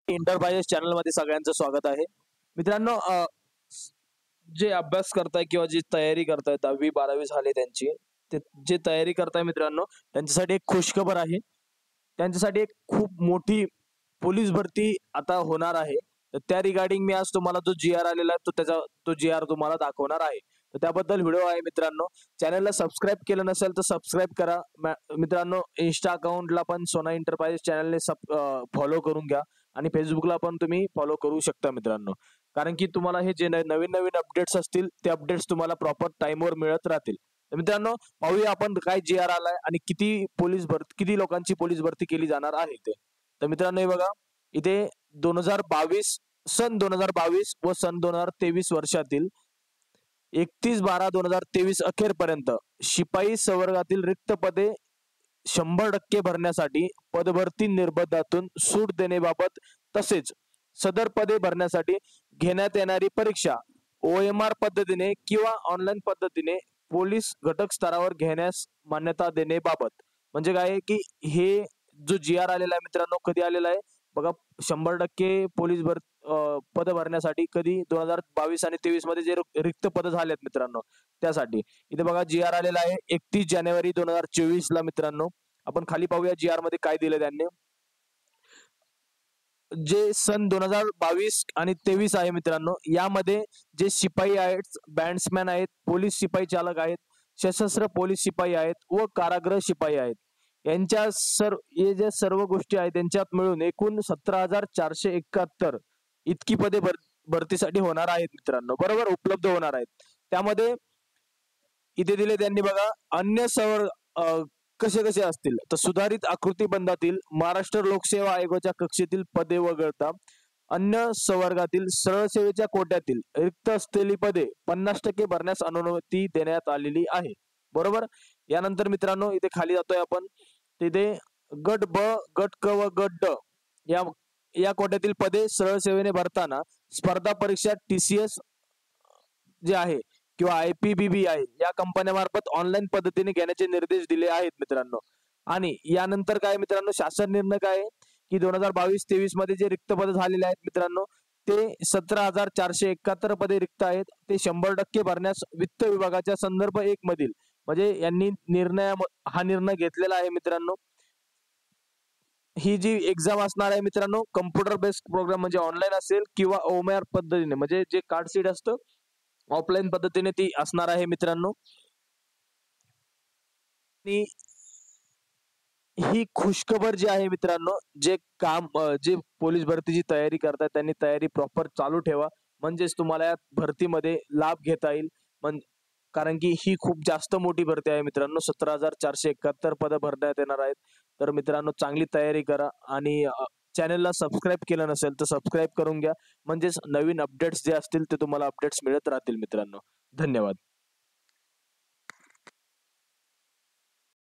Enterprises channel मध्ये सगळ्यांचं स्वागत आहे. मित्रांनो, जे अभ्यास करताय किंवा जी तयारी करताय 10वी-12वी झाले त्यांची, ते जे तयारी करताय मित्रांनो, त्यांच्यासाठी एक खुशखबर आहे. त्यांच्यासाठी एक खूप मोठी पोलीस भरती आता होणार आहे. तर त्या रिगार्डिंग मी आज तुम्हाला जो जी-आर आलेला आहे तो जी-आर तुम्हाला दाखवणार आहे. तर त्याबद्दल व्हिडिओ आहे मित्रांनो. चॅनलला सबस्क्राईब केलं नसेल तर सबस्क्राईब करा. मित्रांनो, इन्स्टा अकाउंटला पण सोना एंटरप्राइजेस चॅनलने फॉलो करून घ्या आणि फेसबुकला पण तुम्ही फॉलो करू शकता मित्रांनो. कारण की तुम्हाला हे जे नवीन नवीन अपडेट्स असतील ते अपडेट्स तुम्हाला प्रॉपर टाइमवर मिळत राहतील. तर मित्रांनो, पाहूया आपण काय जी-आर आलाय आणि किती लोकांची पोलीस भरती केली जाणार आहे ते. तर मित्रांनो, हे बघा, इथे 2022 व सन 2023 वर्षातील 31/12/2023 अखेरपर्यंत शिपाई संवर्गातील रिक्त पदे 100% भरण्यासाठी पदभरती निर्बंधातून सूट देण्याबाबत तसेच सदर पदे भरण्यासाठी घेण्यात येणारी परीक्षा OMR पद्धतीने किंवा ऑनलाईन पद्धतीने पोलीस घटक स्तरावर घेण्यास मान्यता देण्याबाबत. म्हणजे काय आहे की हे जो जी-आर आलेला आहे मित्रांनो, कधी आलेला आहे बघा. 100% पद भरण्यासाठी कधी 2022 आणि 23 मध्ये जे रिक्त पद झालेत मित्रांनो, त्यासाठी इथे बघा जी-आर आलेला आहे 31 जानेवारी 2024 ला मित्रांनो. आपण खाली पाहूया जी-आर मध्ये काय दिलं त्यांनी. जे सन 2022 आणि 23 आहे मित्रांनो, यामध्ये जे शिपाई आहेत, बँड्समॅन आहेत, पोलीस शिपाई चालक आहेत, सशस्त्र पोलीस शिपाई आहेत व कारागृह शिपाई आहेत, हे जे सर्व गोष्टी आहेत त्यांच्यात मिळून एकूण 17,471 इतकी पदे भरतीसाठी होणार आहेत मित्रांनो. बरोबर, उपलब्ध होणार आहेत. त्यामध्ये इथे दिले त्यांनी बघा, कसे कसे असतील तर सुधारित आकृतीबंधातील महाराष्ट्र लोकसेवा आयोगाच्या कक्षेतील पदे वगळता अन्य संवर्गातील सरळ सेवेच्या कोट्यातील रिक्त असलेली पदे 50% भरण्यास अनुमती देण्यात आलेली आहे. बरोबर. यानंतर मित्रांनो, इथे खाली जातोय आपण. तिथे गट ब, गट क व गट ड या कोट्यातील पदे सरळ सेवेने भरताना स्पर्धा परीक्षा TCS जे आहे किंवा IPPB आहे या कंपन्यामार्फत ऑनलाईन पद्धतीने घेण्याचे निर्देश दिले आहेत मित्रांनो. आणि यानंतर काय मित्रांनो, शासन निर्णय काय आहे की 2022-23 मध्ये जे रिक्त पद झालेले आहेत मित्रांनो, ते 17,471 पदे रिक्त आहेत. ते 100% भरण्यास वित्त विभागाच्या संदर्भ 1 मधील, म्हणजे यांनी हा निर्णय घेतलेला आहे मित्रांनो. ही जी एक्झाम असणार आहे मित्रांनो, कम्प्युटर बेस्ड प्रोग्राम म्हणजे ऑनलाईन असेल किंवा OMR पद्धतीने, म्हणजे जे कार्ड शीट असतं ऑफलाईन पद्धतीने ती असणार आहे मित्रांनो. आणि ही खुशखबर जी आहे मित्रांनो, जे पोलीस भरतीची तयारी करतात त्यांनी तयारी प्रॉपर चालू ठेवा, म्हणजेच तुम्हाला या भरतीमध्ये लाभ घेता येईल. कारण की ही खूप जास्त मोठी भरती आहे मित्रांनो. 17,471 पदं भरण्यात येणार आहेत. तर मित्रांनो, चांगली तयारी करा आणि चॅनलला सबस्क्राईब केलं नसेल तर सबस्क्राईब करून घ्या, म्हणजेच नवीन अपडेट्स जे असतील ते तुम्हाला अपडेट्स मिळत राहतील मित्रांनो. धन्यवाद.